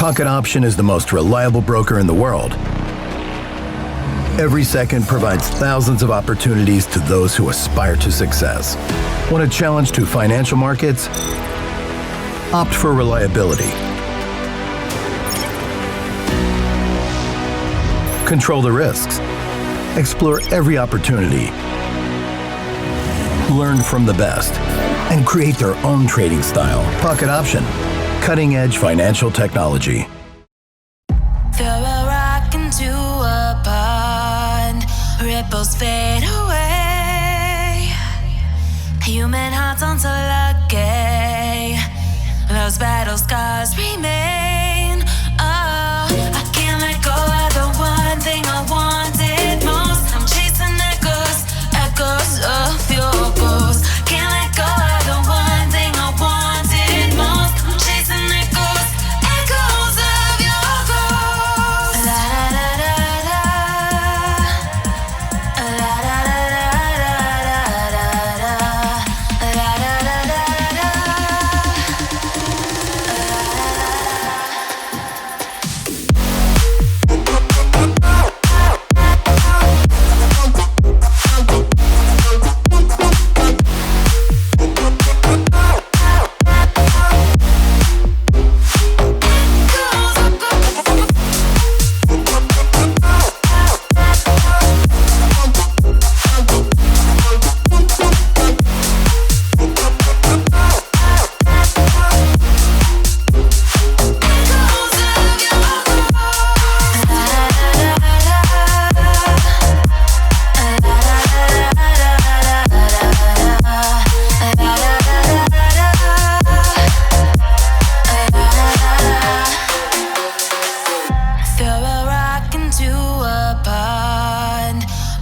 Pocket Option is the most reliable broker in the world. Every second provides thousands of opportunities to those who aspire to success. Want a challenge to financial markets? Opt for reliability. Control the risks. Explore every opportunity. Learn from the best and create their own trading style. Pocket Option, cutting-edge financial technology. Throw a rock into a pond, ripples fade away. Human hearts aren't so lucky, those battle scars remain. Oh, I can't let go of the one thing I wanted most. I'm chasing echoes of your ghost. Can't let go of the one thing I wanted most. I'm chasing echoes of your ghost. La da da da da, la da da da da, la da da da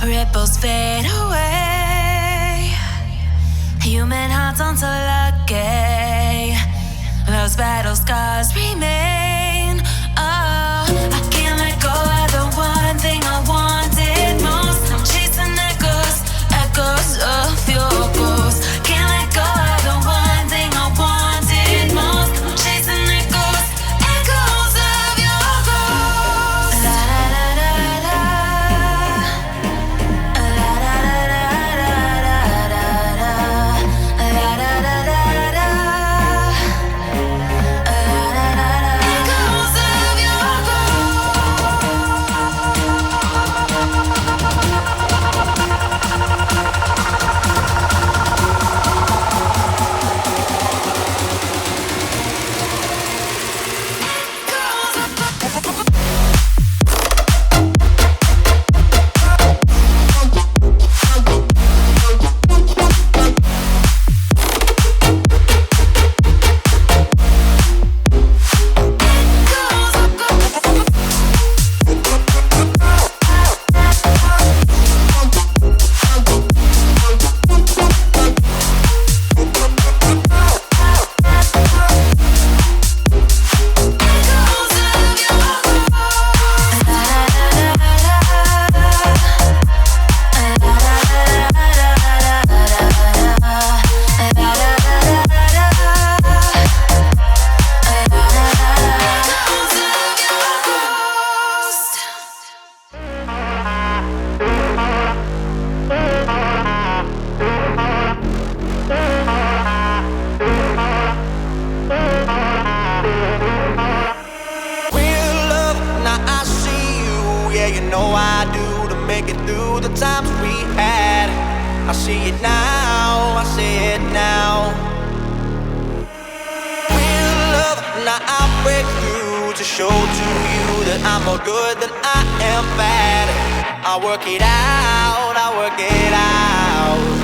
ripples fade away. Human hearts aren't so lucky, those battle scars remain. Oh, I can't let go of the one thing I wanted most. I'm chasing echoes of your ghost. Can't let go of the one thing I wanted most. I'm chasing echoes of your ghost. La da da da da, la da da da da, la da da da da, echoes of your I do to make it through the times we had. I see it now, I see it now. Real love, now I break through to show to you that I'm more good than I am bad. I work it out, I work it out.